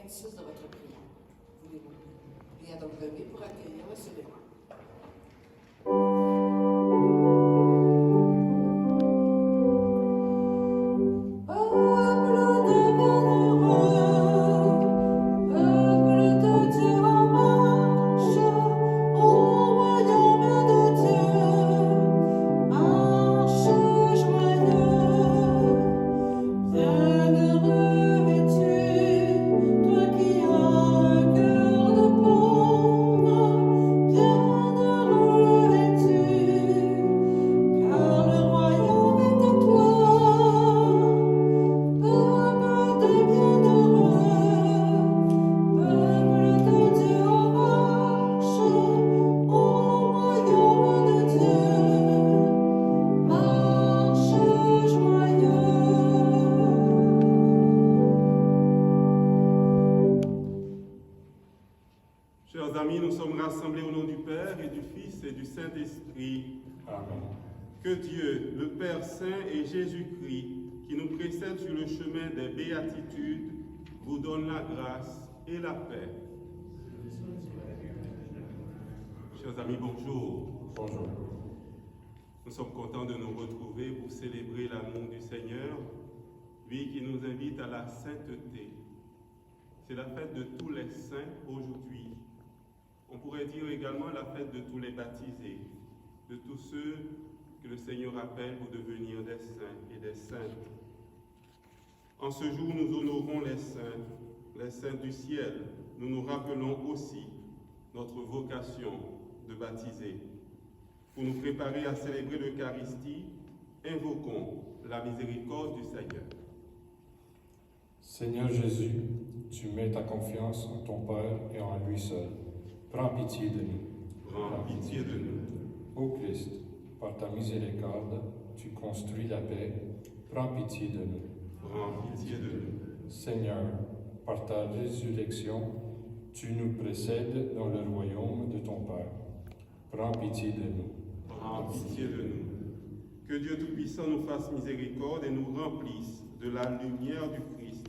6 de votre prière. Voulez-vous bien donc lever pour accueillir le célébrant. Chers amis, nous sommes rassemblés au nom du Père et du Fils et du Saint-Esprit. Amen. Que Dieu, le Père Saint et Jésus-Christ, qui nous précède sur le chemin des béatitudes, vous donne la grâce et la paix. Chers amis, bonjour. Bonjour. Nous sommes contents de nous retrouver pour célébrer l'amour du Seigneur, lui qui nous invite à la sainteté. C'est la fête de tous les saints aujourd'hui. On pourrait dire également la fête de tous les baptisés, de tous ceux que le Seigneur appelle pour devenir des saints et des saintes. En ce jour, nous honorons les saints du ciel. Nous nous rappelons aussi notre vocation de baptiser. Pour nous préparer à célébrer l'Eucharistie, invoquons la miséricorde du Seigneur. Seigneur Jésus, tu mets ta confiance en ton Père et en lui seul. Prends pitié de nous. Prends pitié de nous. Ô Christ, par ta miséricorde, tu construis la paix. Prends pitié de nous. Prends pitié de nous. Seigneur, par ta résurrection, tu nous précèdes dans le royaume de ton Père. Prends pitié de nous. Prends pitié de nous. Que Dieu Tout-Puissant nous fasse miséricorde et nous remplisse de la lumière du Christ,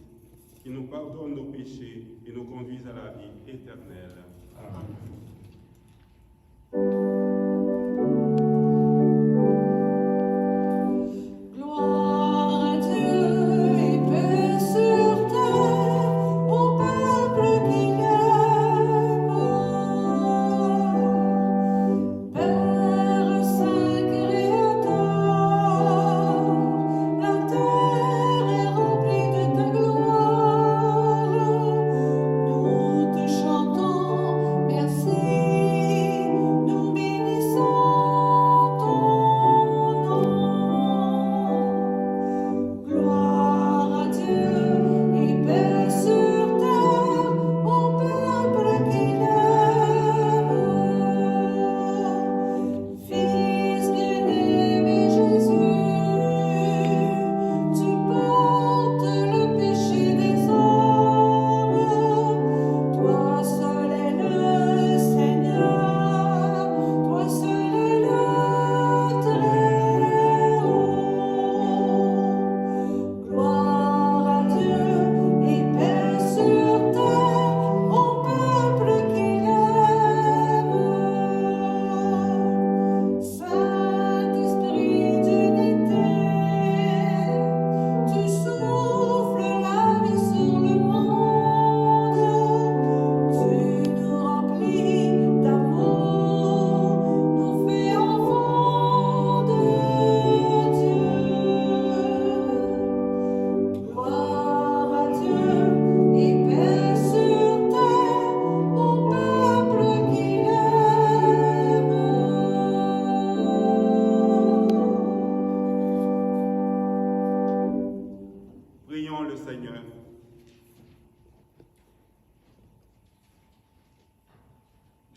qui nous pardonne nos péchés et nous conduise à la vie éternelle. Amen.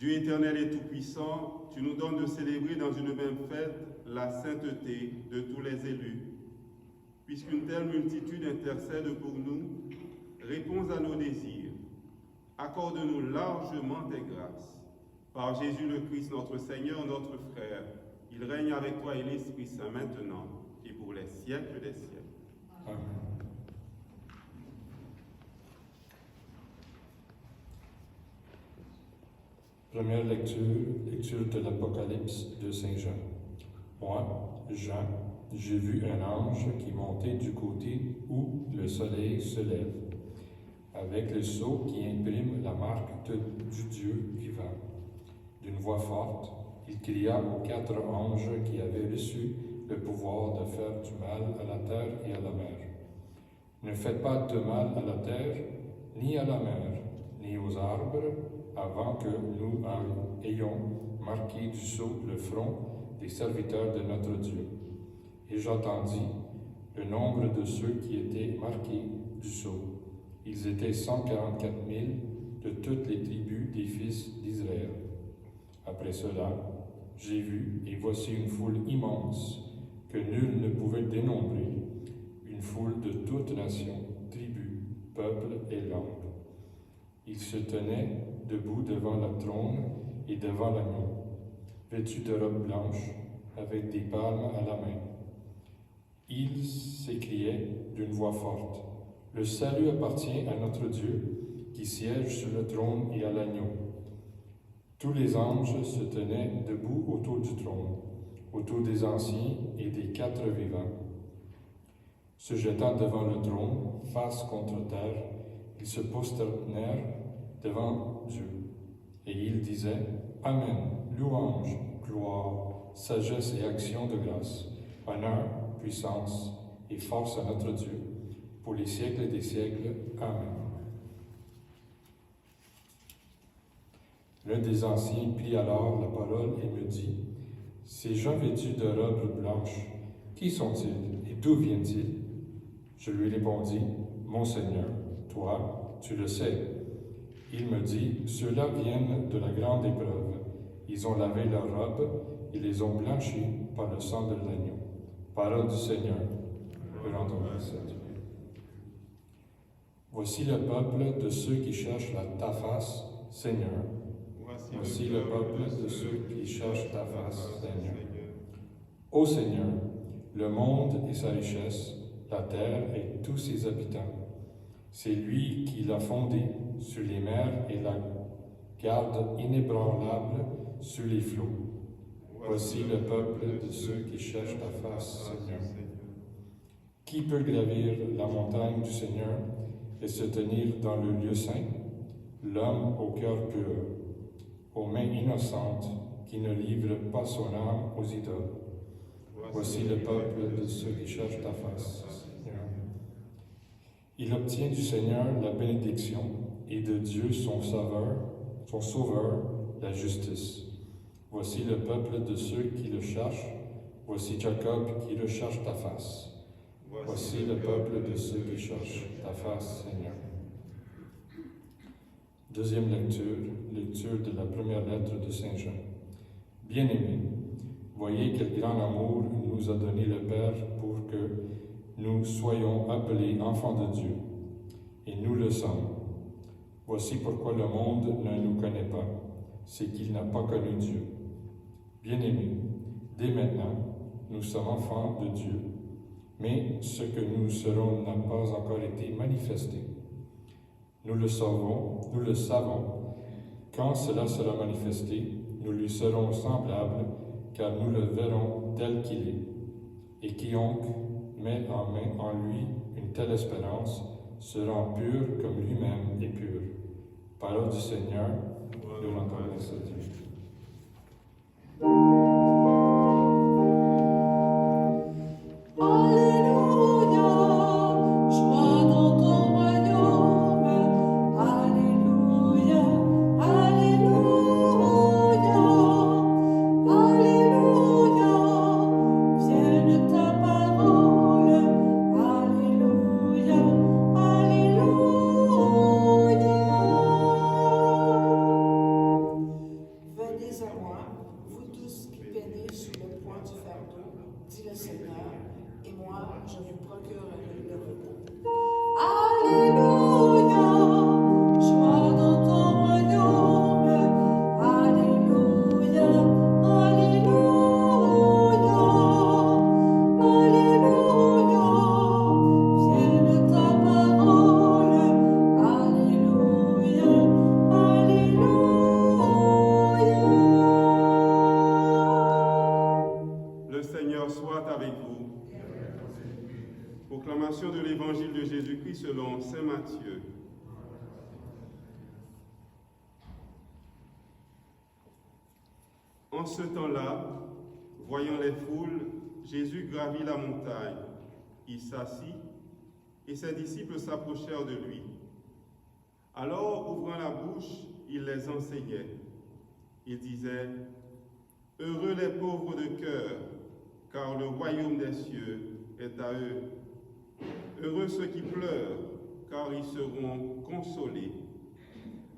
Dieu éternel et tout-puissant, tu nous donnes de célébrer dans une même fête la sainteté de tous les élus. Puisqu'une telle multitude intercède pour nous, réponds à nos désirs. Accorde-nous largement tes grâces. Par Jésus le Christ, notre Seigneur, notre frère, il règne avec toi et l'Esprit Saint maintenant et pour les siècles des siècles. Amen. Première lecture de l'Apocalypse de Saint Jean. Moi, Jean, j'ai vu un ange qui montait du côté où le soleil se lève, avec le sceau qui imprime la marque du Dieu vivant. D'une voix forte, il cria aux 4 anges qui avaient reçu le pouvoir de faire du mal à la terre et à la mer. Ne faites pas de mal à la terre, ni à la mer, ni aux arbres, avant que nous ayons marqué du sceau le front des serviteurs de notre Dieu. Et j'entendis le nombre de ceux qui étaient marqués du sceau. Ils étaient 144 000 de toutes les tribus des fils d'Israël. Après cela, j'ai vu, et voici une foule immense, que nul ne pouvait dénombrer, une foule de toutes nations, tribus, peuples et langues. Ils se tenaient debout devant le trône et devant l'agneau, vêtus de robes blanches, avec des palmes à la main. Ils s'écriaient d'une voix forte, « Le salut appartient à notre Dieu, qui siège sur le trône et à l'agneau. » Tous les anges se tenaient debout autour du trône, autour des anciens et des 4 vivants. Se jetant devant le trône, face contre terre, ils se prosternèrent devant Dieu. Et ils disaient, « Amen, louange, gloire, sagesse et action de grâce, honneur, puissance et force à notre Dieu, pour les siècles des siècles. Amen. » L'un des anciens prit alors la parole et me dit, « Ces gens vêtus de robes blanches, qui sont-ils et d'où viennent-ils? » Je lui répondis, « Mon Seigneur, toi, tu le sais. » Il me dit, « Ceux-là viennent de la grande épreuve. Ils ont lavé leurs robes et les ont blanchis par le sang de l'agneau. » Parole du Seigneur. Rendons grâce à Dieu. Voici le peuple de ceux qui cherchent ta face, Seigneur. Voici le peuple de ceux qui cherchent ta face, Seigneur. Ô Seigneur, le monde et sa richesse, la terre et tous ses habitants. C'est lui qui l'a fondé sur les mers et la garde inébranlable sur les flots. Voici le peuple de ceux qui cherchent ta face, Seigneur. Qui peut gravir la montagne du Seigneur et se tenir dans le lieu saint? L'homme au cœur pur, aux mains innocentes, qui ne livre pas son âme aux idoles. Voici le peuple de ceux qui cherchent ta face, Seigneur. Il obtient du Seigneur la bénédiction et de Dieu son sauveur, la justice. Voici le peuple de ceux qui le cherchent. Voici Jacob qui recherche ta face. Voici le peuple de ceux qui cherchent ta face, Seigneur. Deuxième lecture de la première lettre de Saint Jean. Bien-aimés, voyez quel grand amour nous a donné le Père pour que nous soyons appelés enfants de Dieu. Et nous le sommes. Voici pourquoi le monde ne nous connaît pas, c'est qu'il n'a pas connu Dieu. Bien-aimés, dès maintenant, nous sommes enfants de Dieu, mais ce que nous serons n'a pas encore été manifesté. Nous le savons. Quand cela sera manifesté, nous lui serons semblables, car nous le verrons tel qu'il est. Et quiconque met en lui une telle espérance sera pur comme lui-même est pur. Parole du Seigneur, nous rendons grâce à Dieu. soit avec vous. Proclamation de l'Évangile de Jésus-Christ selon saint Matthieu. En ce temps-là, voyant les foules, Jésus gravit la montagne. Il s'assit et ses disciples s'approchèrent de lui. Alors, ouvrant la bouche, il les enseignait. Il disait, « Heureux les pauvres de cœur, car le royaume des cieux est à eux. Heureux ceux qui pleurent, car ils seront consolés.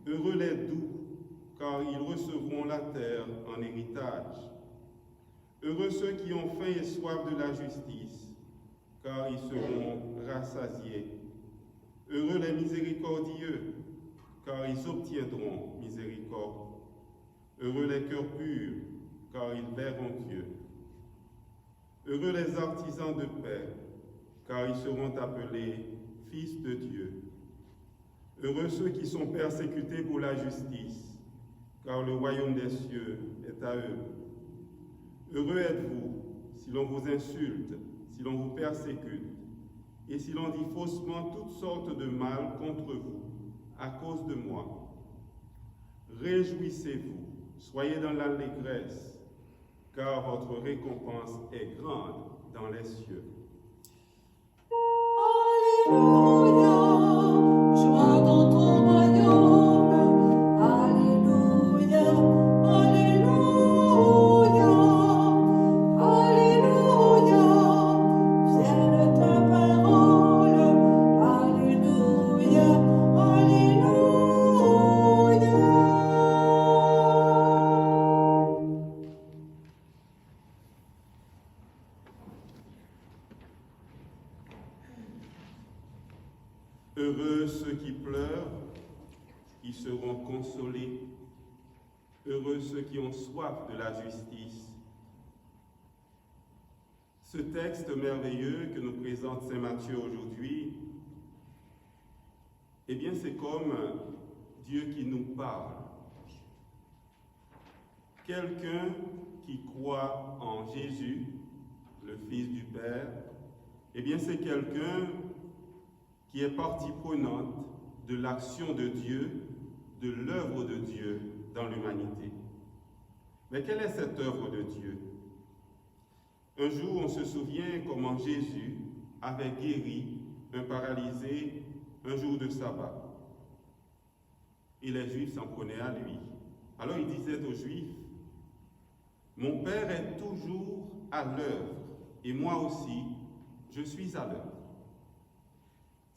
Heureux les doux, car ils recevront la terre en héritage. Heureux ceux qui ont faim et soif de la justice, car ils seront rassasiés. Heureux les miséricordieux, car ils obtiendront miséricorde. Heureux les cœurs purs, car ils verront Dieu. Heureux les artisans de paix, car ils seront appelés fils de Dieu. Heureux ceux qui sont persécutés pour la justice, car le royaume des cieux est à eux. Heureux êtes-vous si l'on vous insulte, si l'on vous persécute, et si l'on dit faussement toutes sortes de mal contre vous, à cause de moi. Réjouissez-vous, soyez dans l'allégresse, car votre récompense est grande dans les cieux. Alléluia, joie dans ton royaume. Alléluia, alléluia, alléluia, vienne ta parole. Alléluia, alléluia. Heureux ceux qui pleurent, ils seront consolés. Heureux ceux qui ont soif de la justice. Ce texte merveilleux que nous présente saint Matthieu aujourd'hui, eh bien c'est comme Dieu qui nous parle. Quelqu'un qui croit en Jésus, le Fils du Père, eh bien c'est quelqu'un qui est partie prenante de l'action de Dieu, de l'œuvre de Dieu dans l'humanité. Mais quelle est cette œuvre de Dieu? Un jour, on se souvient comment Jésus avait guéri un paralysé un jour de sabbat. Et les Juifs s'en prenaient à lui. Alors il disait aux Juifs, « Mon Père est toujours à l'œuvre, et moi aussi, je suis à l'œuvre. »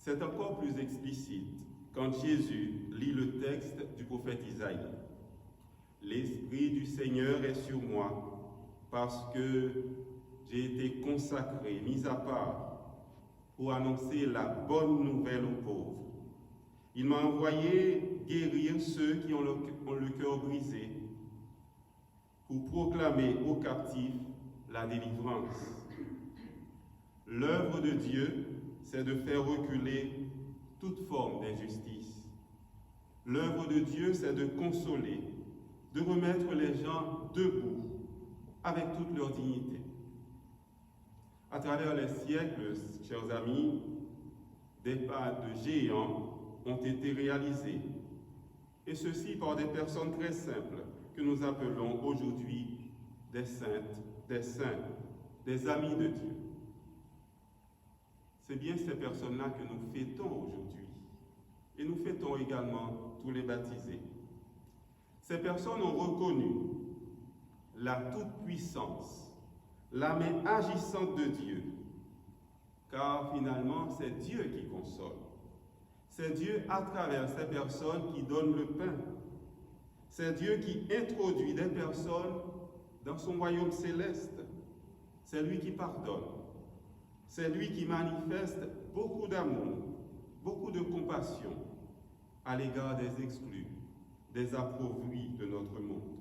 C'est encore plus explicite quand Jésus lit le texte du prophète Isaïe. « L'Esprit du Seigneur est sur moi, parce que j'ai été consacré, mis à part, pour annoncer la bonne nouvelle aux pauvres. Il m'a envoyé guérir ceux qui ont le cœur brisé, pour proclamer aux captifs la délivrance. » L'œuvre de Dieu, c'est de faire reculer toute forme d'injustice. L'œuvre de Dieu, c'est de consoler, de remettre les gens debout, avec toute leur dignité. À travers les siècles, chers amis, des pas de géants ont été réalisés, et ceci par des personnes très simples que nous appelons aujourd'hui des saintes, des saints, des amis de Dieu. C'est bien ces personnes-là que nous fêtons aujourd'hui. Et nous fêtons également tous les baptisés. Ces personnes ont reconnu la toute-puissance, la main agissante de Dieu, car finalement c'est Dieu qui console. C'est Dieu à travers ces personnes qui donne le pain. C'est Dieu qui introduit des personnes dans son royaume céleste. C'est lui qui pardonne. C'est lui qui manifeste beaucoup d'amour, beaucoup de compassion à l'égard des exclus, des appauvris de notre monde.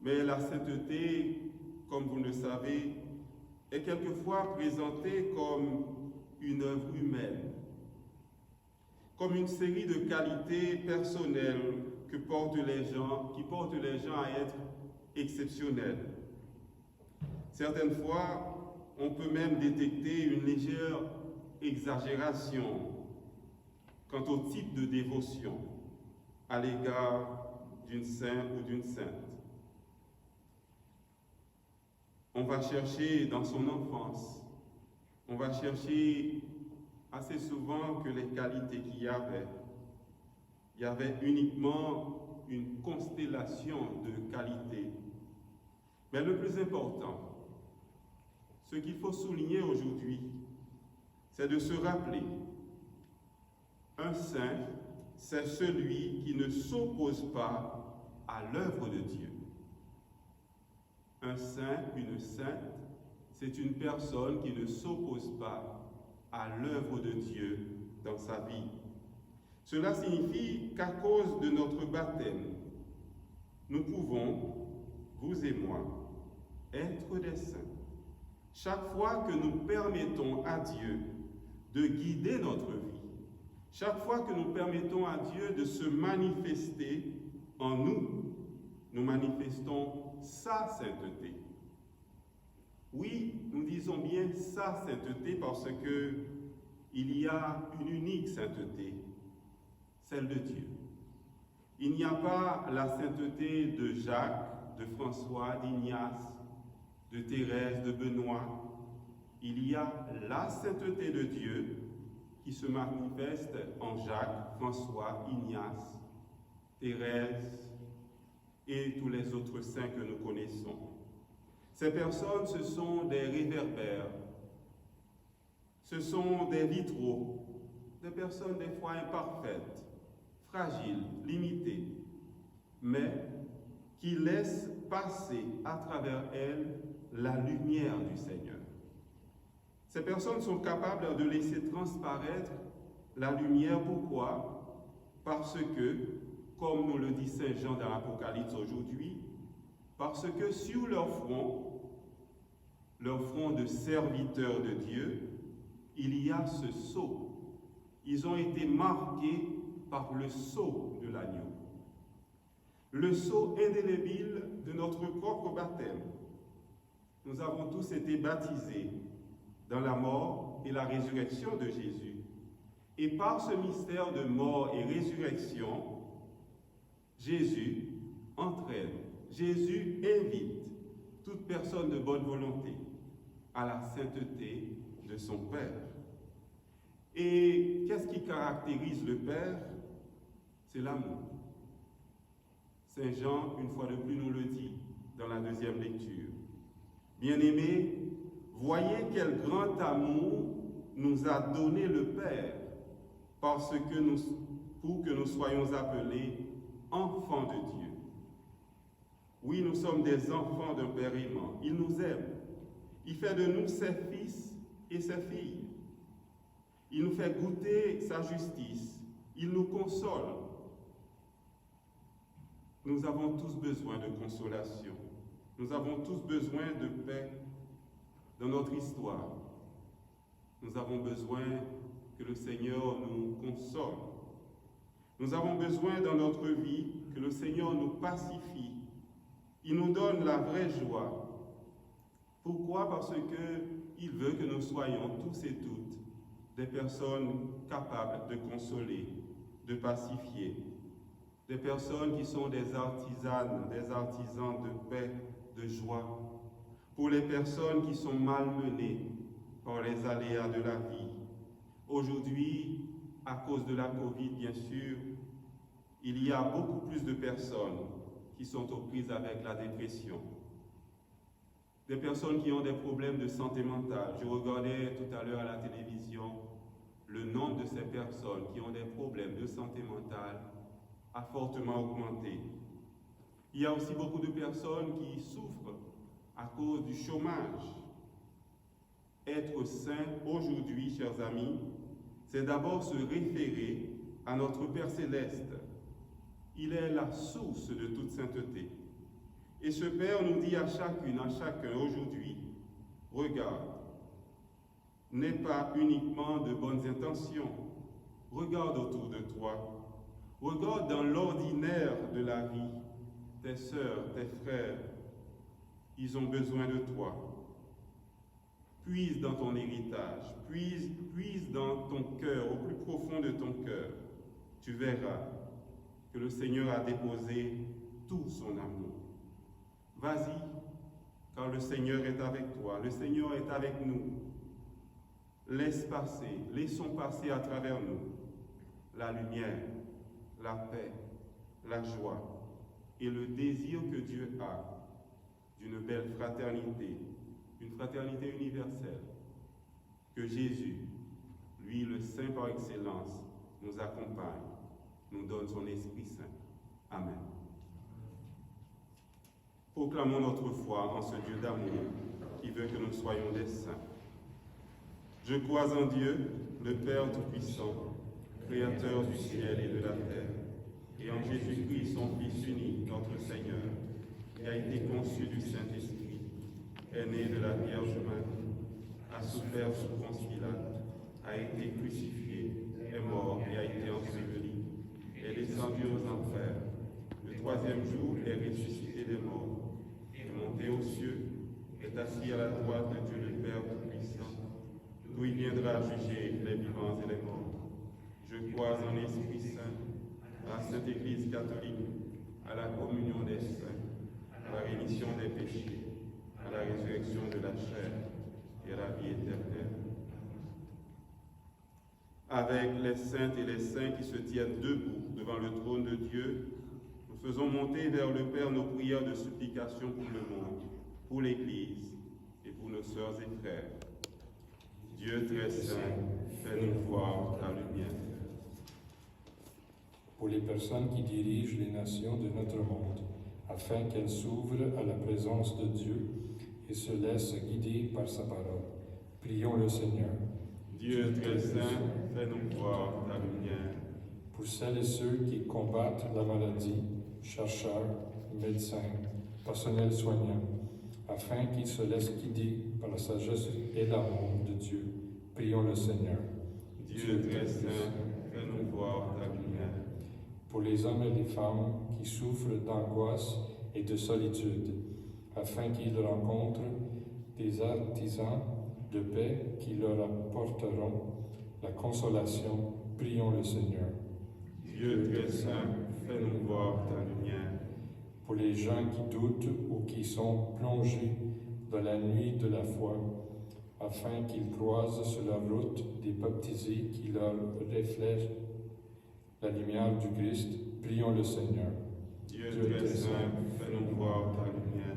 Mais la sainteté, comme vous le savez, est quelquefois présentée comme une œuvre humaine, comme une série de qualités personnelles qui portent les gens à être exceptionnels. Certaines fois, on peut même détecter une légère exagération quant au type de dévotion à l'égard d'une sainte ou d'une sainte. On va chercher dans son enfance, on va chercher assez souvent que les qualités qu'il y avait uniquement une constellation de qualités. Mais le plus important, ce qu'il faut souligner aujourd'hui, c'est de se rappeler, un saint, c'est celui qui ne s'oppose pas à l'œuvre de Dieu. Un saint, une sainte, c'est une personne qui ne s'oppose pas à l'œuvre de Dieu dans sa vie. Cela signifie qu'à cause de notre baptême, nous pouvons, vous et moi, être des saints. Chaque fois que nous permettons à Dieu de guider notre vie, chaque fois que nous permettons à Dieu de se manifester en nous, nous manifestons sa sainteté. Oui, nous disons bien sa sainteté parce que il y a une unique sainteté, celle de Dieu. Il n'y a pas la sainteté de Jacques, de François, d'Ignace, de Thérèse, de Benoît. Il y a la sainteté de Dieu qui se manifeste en Jacques, François, Ignace, Thérèse et tous les autres saints que nous connaissons. Ces personnes, ce sont des réverbères, ce sont des vitraux, des personnes des fois imparfaites, fragiles, limitées, mais qui laissent passer à travers elles la lumière du Seigneur. Ces personnes sont capables de laisser transparaître la lumière. Pourquoi? Parce que, comme nous le dit Saint Jean dans l'Apocalypse aujourd'hui, parce que sur leur front de serviteurs de Dieu, il y a ce sceau. Ils ont été marqués par le sceau de l'agneau. Le sceau indélébile de notre propre baptême. Nous avons tous été baptisés dans la mort et la résurrection de Jésus. Et par ce mystère de mort et résurrection, Jésus entraîne, Jésus invite toute personne de bonne volonté à la sainteté de son Père. Et qu'est-ce qui caractérise le Père? C'est l'amour. Saint Jean, une fois de plus, nous le dit dans la deuxième lecture. Bien-aimés, voyez quel grand amour nous a donné le Père, pour que nous soyons appelés enfants de Dieu. Oui, nous sommes des enfants d'un Père aimant. Il nous aime. Il fait de nous ses fils et ses filles. Il nous fait goûter sa justice. Il nous console. Nous avons tous besoin de consolation. Nous avons tous besoin de paix dans notre histoire. Nous avons besoin que le Seigneur nous console. Nous avons besoin dans notre vie que le Seigneur nous pacifie. Il nous donne la vraie joie. Pourquoi? Parce qu'il veut que nous soyons tous et toutes des personnes capables de consoler, de pacifier, des personnes qui sont des artisanes, des artisans de paix, de joie, pour les personnes qui sont malmenées par les aléas de la vie. Aujourd'hui, à cause de la Covid, bien sûr, il y a beaucoup plus de personnes qui sont aux prises avec la dépression. Des personnes qui ont des problèmes de santé mentale. Je regardais tout à l'heure à la télévision le nombre de ces personnes qui ont des problèmes de santé mentale a fortement augmenté. Il y a aussi beaucoup de personnes qui souffrent à cause du chômage. Être saint aujourd'hui, chers amis, c'est d'abord se référer à notre Père céleste. Il est la source de toute sainteté. Et ce Père nous dit à chacune, à chacun aujourd'hui, regarde, n'aie pas uniquement de bonnes intentions, regarde autour de toi, regarde dans l'ordinaire de la vie, tes sœurs, tes frères, ils ont besoin de toi. puise dans ton héritage, puise dans ton cœur, au plus profond de ton cœur. Tu verras que le Seigneur a déposé tout son amour. Vas-y, car le Seigneur est avec toi, le Seigneur est avec nous. Laissons passer à travers nous la lumière, la paix, la joie et le désir que Dieu a d'une belle fraternité, une fraternité universelle, que Jésus, lui le Saint par excellence, nous accompagne, nous donne son Esprit Saint. Amen. Proclamons notre foi en ce Dieu d'amour qui veut que nous soyons des saints. Je crois en Dieu, le Père Tout-Puissant, Créateur du ciel et de la terre, et en Jésus-Christ, son Fils unique, notre Seigneur, qui a été conçu du Saint-Esprit, est né de la Vierge Marie, a souffert sous Ponce Pilate, a été crucifié, est mort et a été enseveli, est descendu aux enfers. Le troisième jour, est ressuscité des morts, est monté aux cieux, est assis à la droite de Dieu le Père Tout-Puissant, d'où il viendra juger les vivants et les morts. Je crois en l'Esprit Saint, à la Sainte Église catholique, à la communion des saints, à la rémission des péchés, à la résurrection de la chair et à la vie éternelle. Avec les saintes et les saints qui se tiennent debout devant le trône de Dieu, nous faisons monter vers le Père nos prières de supplication pour le monde, pour l'Église et pour nos sœurs et frères. Dieu très saint, fais-nous voir ta lumière. Pour les personnes qui dirigent les nations de notre monde, afin qu'elles s'ouvrent à la présence de Dieu et se laissent guider par sa parole. Prions le Seigneur. Dieu très saint, fais-nous voir ta lumière. Pour celles et ceux qui combattent la maladie, chercheurs, médecins, personnel soignant, afin qu'ils se laissent guider par la sagesse et l'amour de Dieu. Prions le Seigneur. Dieu très saint, fais-nous voir ta lumière. Pour les hommes et les femmes qui souffrent d'angoisse et de solitude, afin qu'ils rencontrent des artisans de paix qui leur apporteront la consolation, prions le Seigneur. Dieu très saint, fais-nous voir ta lumière. Pour les gens qui doutent ou qui sont plongés dans la nuit de la foi, afin qu'ils croisent sur la route des baptisés qui leur reflètent la lumière du Christ, prions le Seigneur. Dieu très saint, fais-nous voir ta lumière.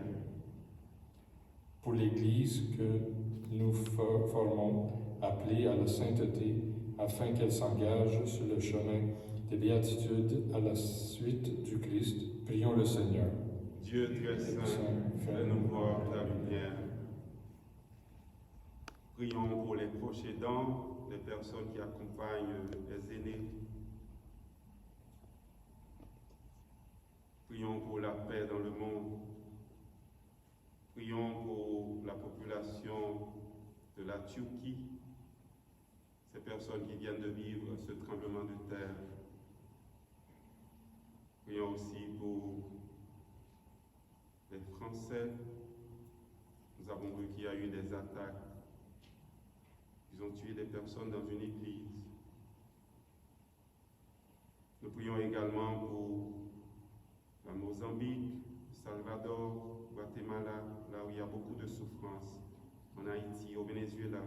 Pour l'Église que nous formons, appelée à la sainteté, afin qu'elle s'engage sur le chemin des béatitudes à la suite du Christ, prions le Seigneur. Dieu très saint, fais-nous voir ta lumière. Prions pour les proches aidants, les personnes qui accompagnent les aînés. Prions pour la paix dans le monde. Prions pour la population de la Turquie, ces personnes qui viennent de vivre ce tremblement de terre. Prions aussi pour les Français. Nous avons vu qu'il y a eu des attaques. Ils ont tué des personnes dans une église. Nous prions également pour la Mozambique, Salvador, Guatemala, là où il y a beaucoup de souffrance, en Haïti, au Venezuela.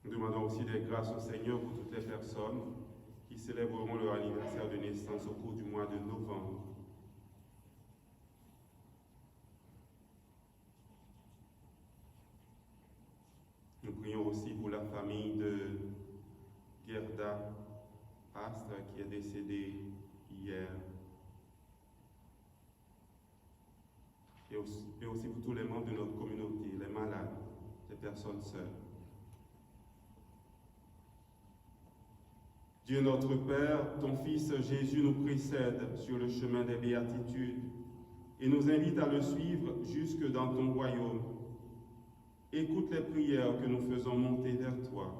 Nous demandons aussi des grâces au Seigneur pour toutes les personnes qui célébreront leur anniversaire de naissance au cours du mois de novembre. Nous prions aussi pour la famille de Gerda Astre qui est décédée hier. Et aussi pour tous les membres de notre communauté, les malades, les personnes seules. Dieu notre Père, ton Fils Jésus nous précède sur le chemin des béatitudes et nous invite à le suivre jusque dans ton royaume. Écoute les prières que nous faisons monter vers toi,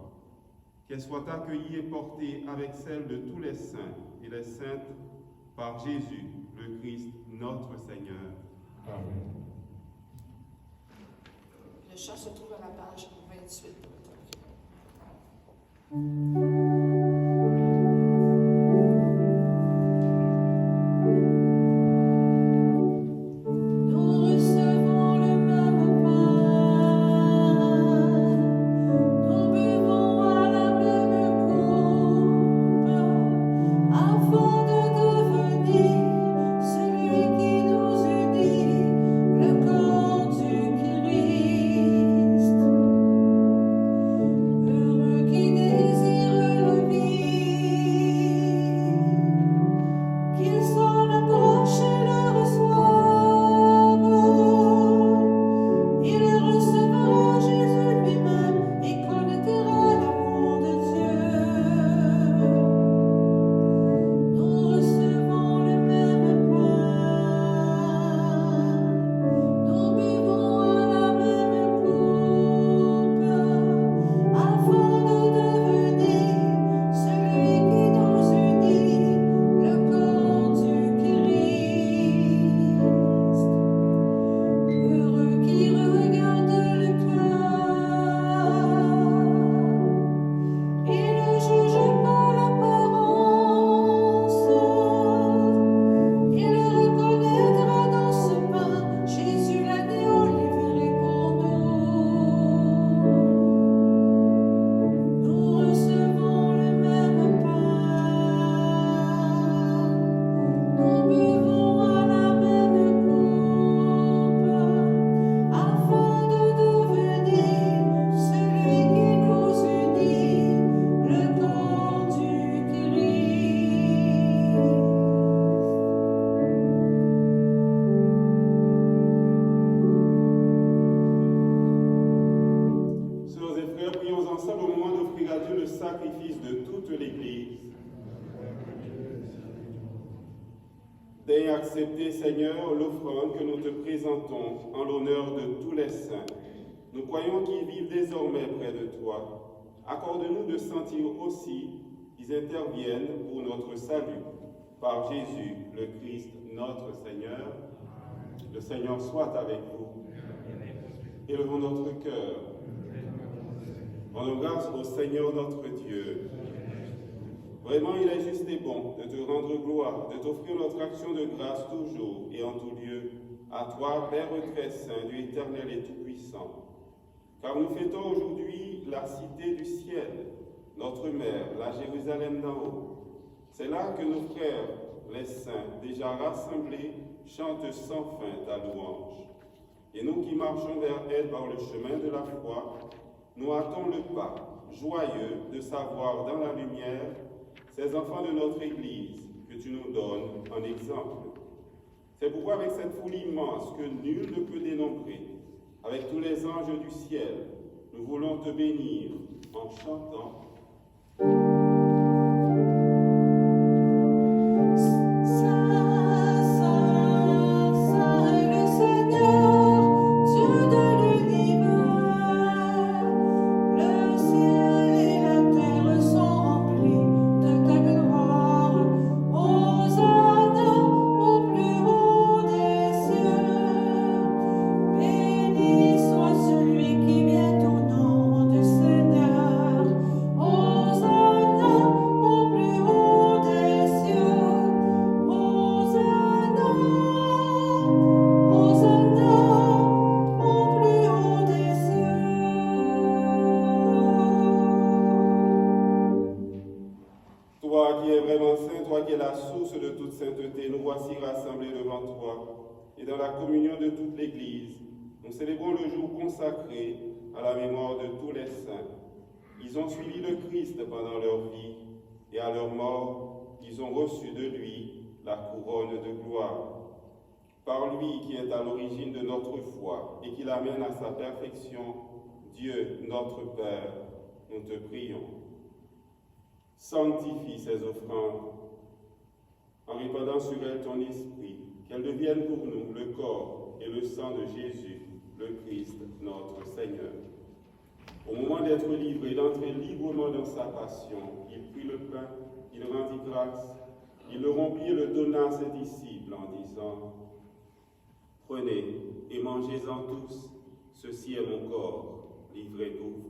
qu'elles soient accueillies et portées avec celles de tous les saints et les saintes, par Jésus, le Christ, notre Seigneur. Amen. Le chant se trouve à la page 28 de votre recueil. Nous recevons le même pain, nous buvons à la même coupe, afin de devenir celui qui nous unit, le corps du Christ. Heureux qui désire le vivre, qu'il s'en approche et le reçoive. Il recevra Jésus lui-même et connaîtra l'amour de Dieu. Nous recevons le même pain, nous buvons à la même coupe, afin de devenir celui qui nous unit, le corps du Christ. Heureux qui regarde le cœur et ne juge pas l'apparence. Il reconnaîtra dans ce pain Jésus l'agneau livré pour nous. Nous recevons le même pain, nous buvons à la même coupe, afin de devenir celui qui nous unit, le corps du Christ. Sœurs et frères, prions ensemble au moment d'offrir à Dieu le sacrifice de toute l'Église. Daigne accepter, Seigneur, l'offrande que nous te présentons en l'honneur de tous les saints. Nous croyons qu'ils vivent désormais près de toi. Accorde-nous de sentir aussi qu'ils interviennent pour notre salut. Par Jésus, le Christ, notre Seigneur. Le Seigneur soit avec vous. Élevons notre cœur. Rendons grâce au Seigneur notre Dieu. Vraiment, il est juste et bon de te rendre gloire, de t'offrir notre action de grâce toujours et en tout lieu, à toi, Père très saint, Dieu éternel et tout-puissant. Car nous fêtons aujourd'hui la cité du ciel, notre mère, la Jérusalem d'en haut. C'est là que nos frères, les saints, déjà rassemblés, chantent sans fin ta louange. Et nous qui marchons vers elle par le chemin de la foi, nous hâtons le pas, joyeux de savoir dans la lumière ces enfants de notre Église que tu nous donnes en exemple. C'est pourquoi avec cette foule immense que nul ne peut dénombrer, avec tous les anges du ciel, nous voulons te bénir en chantant. Dans la communion de toute l'Église, nous célébrons le jour consacré à la mémoire de tous les saints. Ils ont suivi le Christ pendant leur vie et à leur mort, ils ont reçu de lui la couronne de gloire. Par lui qui est à l'origine de notre foi et qui l'amène à sa perfection, Dieu, notre Père, nous te prions. Sanctifie ces offrandes en répandant sur elles ton esprit, qu'elles deviennent pour nous le corps et le sang de Jésus, le Christ, notre Seigneur. Au moment d'être livré, d'entrer librement dans sa passion, il prit le pain, il rendit grâce, Il le rompit et le donna à ses disciples en disant, « Prenez et mangez-en tous, ceci est mon corps, livré pour vous. »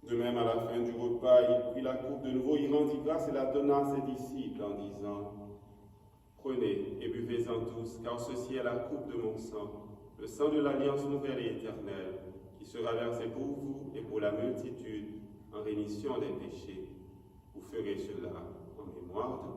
De même, à la fin du repas, il prit la coupe de nouveau, il rendit grâce et la donna à ses disciples en disant, « Prenez et buvez-en tous, car ceci est la coupe de mon sang, le sang de l'alliance nouvelle et éternelle, qui sera versé pour vous et pour la multitude en rémission des péchés. Vous ferez cela en mémoire de moi. »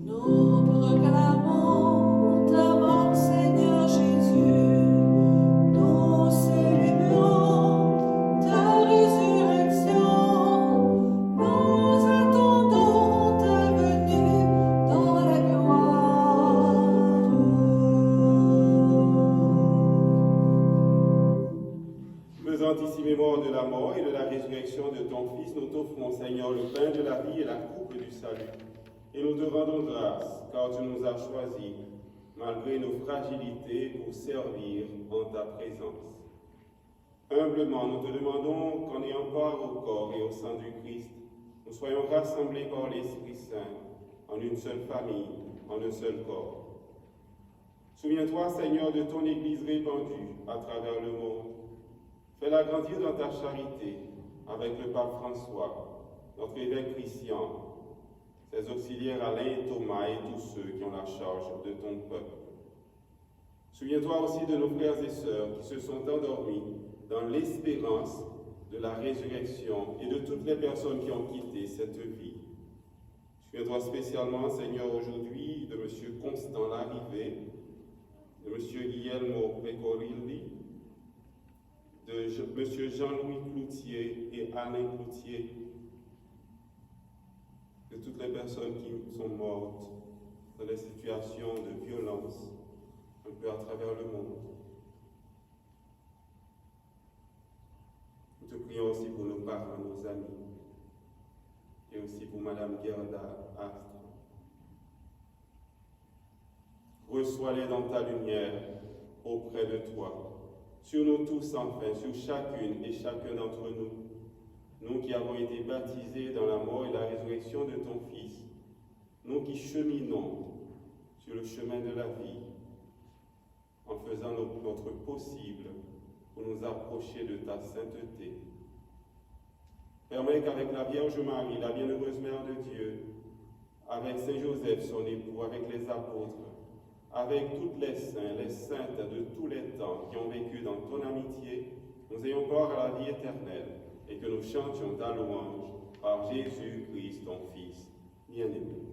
Nous proclamons ta mort, Seigneur Jésus. Nous célébrons ta résurrection. Nous attendons ta venue dans la gloire. Faisant ici mémoire de la mort et de la résurrection de ton Fils, nous t'offrons, Seigneur, le pain de la vie et la coupe du salut. Et nous te rendons grâce, car tu nous as choisis, malgré nos fragilités, pour servir en ta présence. Humblement, nous te demandons qu'en ayant part au corps et au sang du Christ, nous soyons rassemblés par l'Esprit Saint, en une seule famille, en un seul corps. Souviens-toi, Seigneur, de ton Église répandue à travers le monde. Fais-la grandir dans ta charité, avec le pape François, notre évêque Christian, ses auxiliaires Alain et Thomas et tous ceux qui ont la charge de ton peuple. Souviens-toi aussi de nos frères et sœurs qui se sont endormis dans l'espérance de la résurrection et de toutes les personnes qui ont quitté cette vie. Souviens-toi spécialement, Seigneur, aujourd'hui de M. Constant Larrivé, de M. Guillermo Pecorilli, de M. Jean-Louis Cloutier et Alain Cloutier, de toutes les personnes qui sont mortes dans des situations de violence un peu à travers le monde. Nous te prions aussi pour nos parents, nos amis, et aussi pour Madame Gerda Astre. Reçois-les dans ta lumière auprès de toi, sur nous tous enfin, sur chacune et chacun d'entre nous, nous qui avons été baptisés dans la mort et la résurrection de ton Fils, nous qui cheminons sur le chemin de la vie, en faisant notre possible pour nous approcher de ta sainteté. Permets qu'avec la Vierge Marie, la bienheureuse Mère de Dieu, avec Saint Joseph, son époux, avec les apôtres, avec toutes les saints, les saintes de tous les temps qui ont vécu dans ton amitié, nous ayons part à la vie éternelle et que nous chantions ta louange par Jésus-Christ, ton Fils bien-aimé.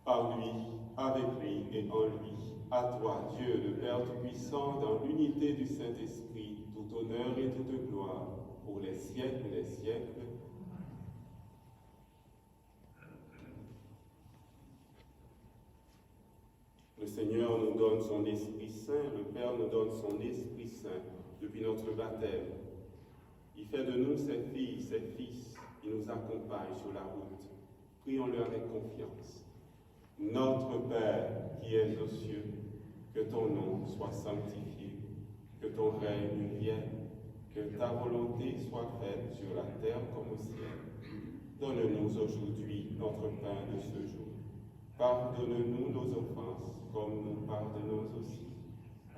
Par lui, avec lui et en lui, à toi, Dieu, le Père Tout-Puissant, dans l'unité du Saint-Esprit, tout honneur et toute gloire, pour les siècles des siècles. Le Seigneur nous donne son Esprit Saint, le Père nous donne son Esprit Saint depuis notre baptême. Il fait de nous ses filles, ses fils, il nous accompagne sur la route. Prions-le avec confiance. Notre Père qui es aux cieux, que ton nom soit sanctifié, que ton règne vienne, que ta volonté soit faite sur la terre comme au ciel. Donne-nous aujourd'hui notre pain de ce jour. Pardonne-nous nos offenses, comme nous pardonnons aussi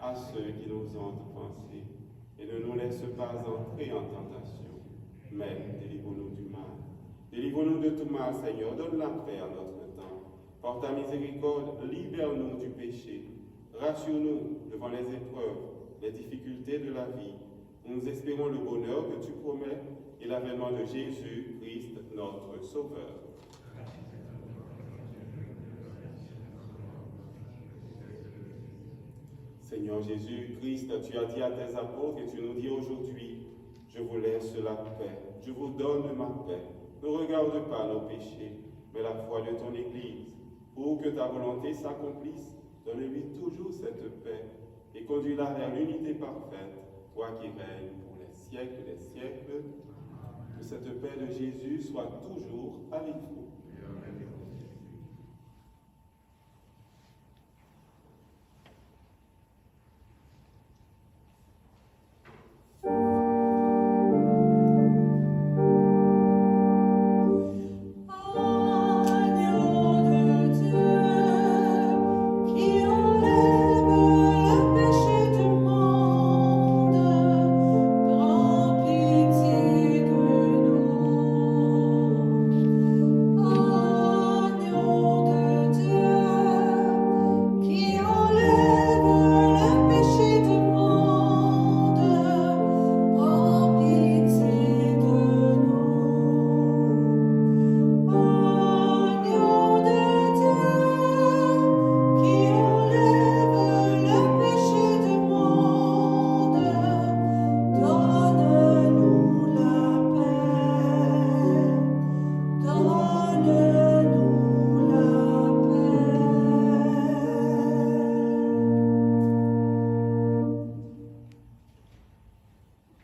à ceux qui nous ont offensés. Et ne nous laisse pas entrer en tentation, mais délivre-nous du mal. Délivre-nous de tout mal, Seigneur. Donne la paix à notre temps. Par ta miséricorde, libère-nous du péché. Rassure-nous devant les épreuves, les difficultés de la vie. Nous espérons le bonheur que tu promets et l'avènement de Jésus-Christ, notre Sauveur. Seigneur Jésus-Christ, tu as dit à tes apôtres et tu nous dis aujourd'hui, je vous laisse la paix, je vous donne ma paix. Ne regarde pas nos péchés, mais la foi de ton Église. Pour que ta volonté s'accomplisse, donne-lui toujours cette paix et conduis-la vers l'unité parfaite, toi qui règnes pour les siècles des siècles. Que cette paix de Jésus soit toujours avec vous.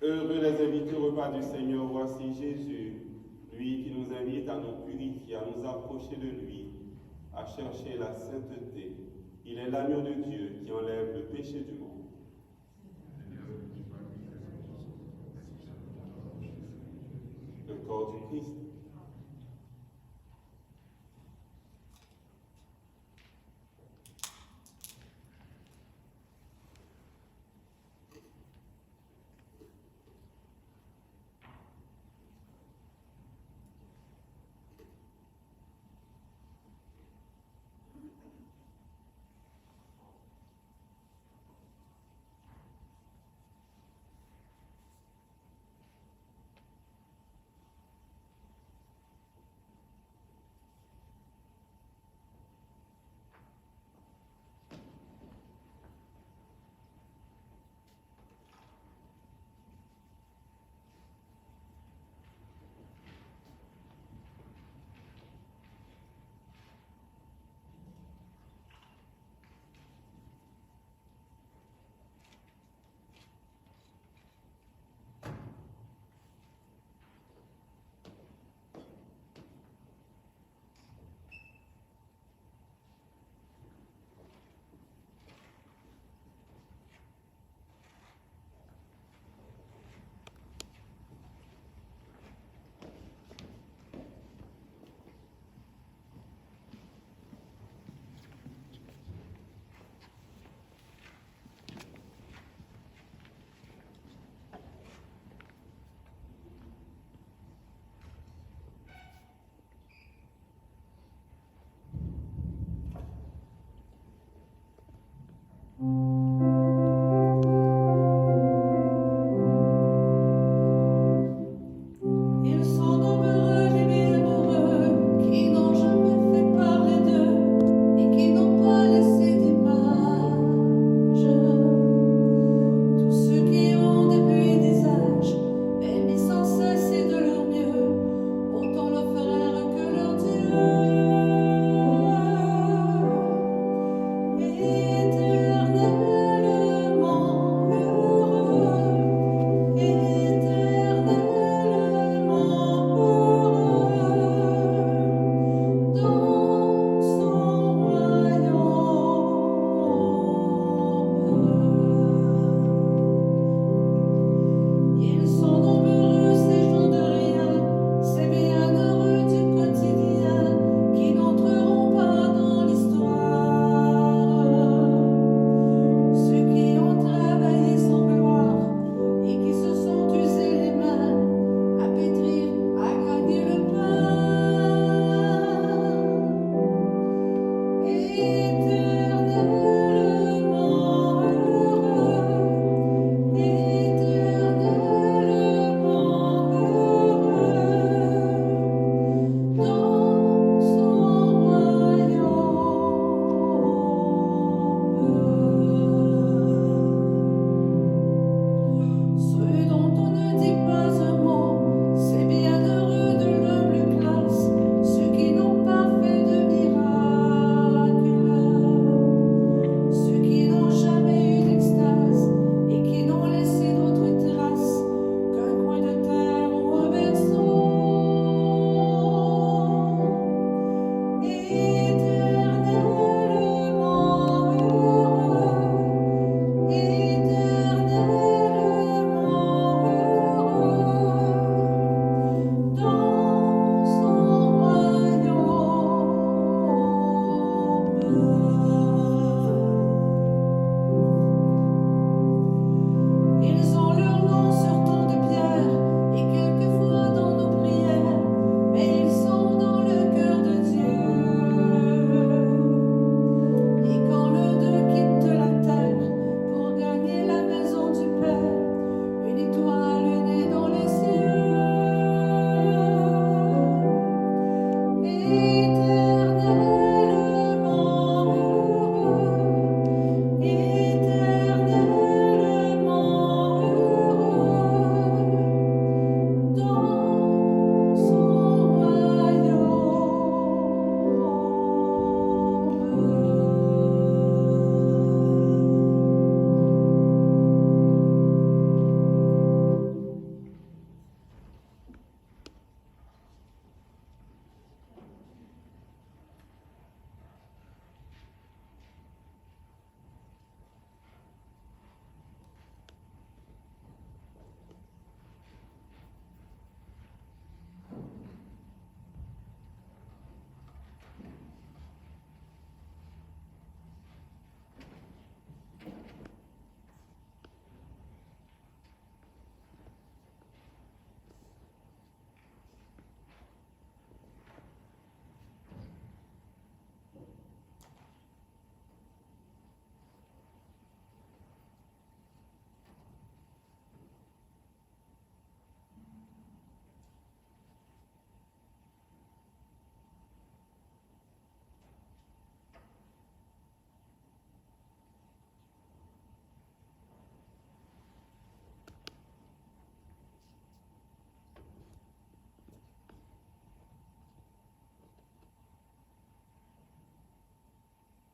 Heureux les invités au repas du Seigneur, voici Jésus, lui qui nous invite à nous purifier, à nous approcher de lui, à chercher la sainteté. Il est l'agneau de Dieu qui enlève le péché du monde. Le corps du Christ.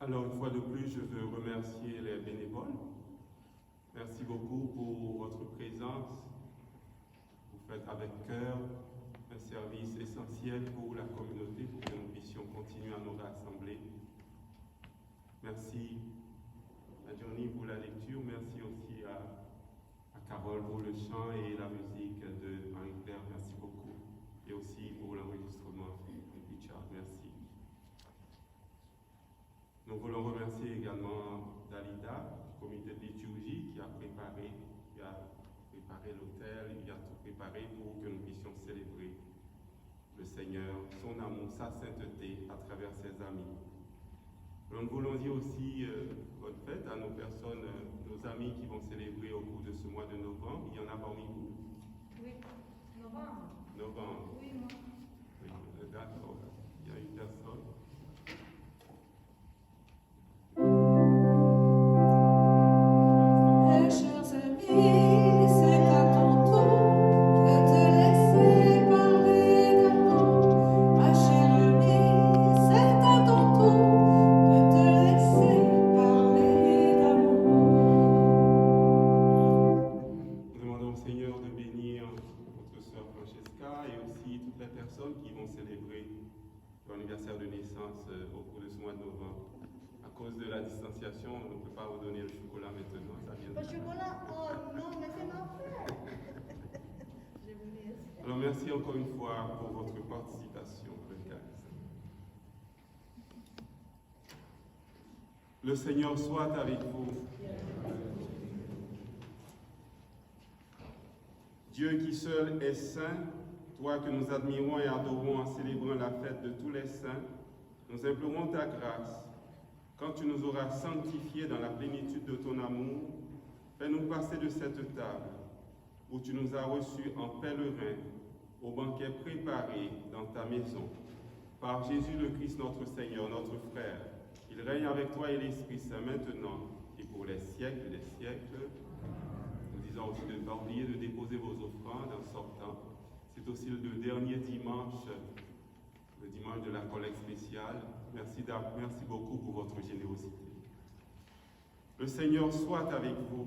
Alors, une fois de plus, je veux remercier les bénévoles. Merci beaucoup pour votre présence. Vous faites avec cœur un service essentiel pour la communauté, pour que nous puissions continuer à nous rassembler. Merci à Johnny pour la lecture. Merci aussi à Carole pour le chant et la musique de Marie-Claire. Merci beaucoup. Et aussi pour l'enregistrement. Richard, merci. Nous voulons remercier également Dalida, comité de liturgie, qui a préparé l'autel, il a tout préparé pour que nous puissions célébrer le Seigneur, son amour, sa sainteté à travers ses amis. Nous voulons dire aussi bonne fête à nos personnes, nos amis qui vont célébrer au cours de ce mois de novembre. Il y en a parmi vous? Oui, novembre. Novembre. Oui, moi. Oui, d'accord. Il y a une personne. Mes chers amis, c'est à ton tour de te laisser parler d'amour. Ma chère amie, c'est à ton tour de te laisser parler d'amour. Nous demandons au Seigneur de bénir notre sœur Francesca et aussi toutes les personnes qui vont célébrer leur anniversaire de naissance au cours de ce mois de novembre. À cause de la distanciation, on ne peut pas vous donner le chocolat maintenant. Ça vient Pas de... chocolat? Oh non, mais c'est ma frère. Je vous laisse. Alors merci encore une fois pour votre participation à l'Eucharistie. Le Seigneur soit avec vous. Dieu qui seul est saint, toi que nous admirons et adorons en célébrant la fête de tous les saints, nous implorons ta grâce. Quand tu nous auras sanctifiés dans la plénitude de ton amour, fais-nous passer de cette table où tu nous as reçus en pèlerins au banquet préparé dans ta maison. Par Jésus le Christ notre Seigneur, notre frère, il règne avec toi et l'Esprit Saint maintenant et pour les siècles des siècles. Nous disons aussi de ne pas oublier de déposer vos offrandes en sortant. C'est aussi le dernier dimanche, le dimanche de la collecte spéciale. Merci beaucoup pour votre générosité. Le Seigneur soit avec vous.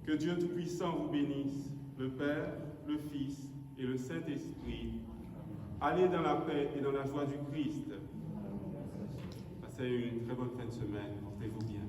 Que Dieu Tout-Puissant vous bénisse, le Père, le Fils et le Saint-Esprit. Allez dans la paix et dans la joie du Christ. Passez une très bonne fin de semaine. Portez-vous bien.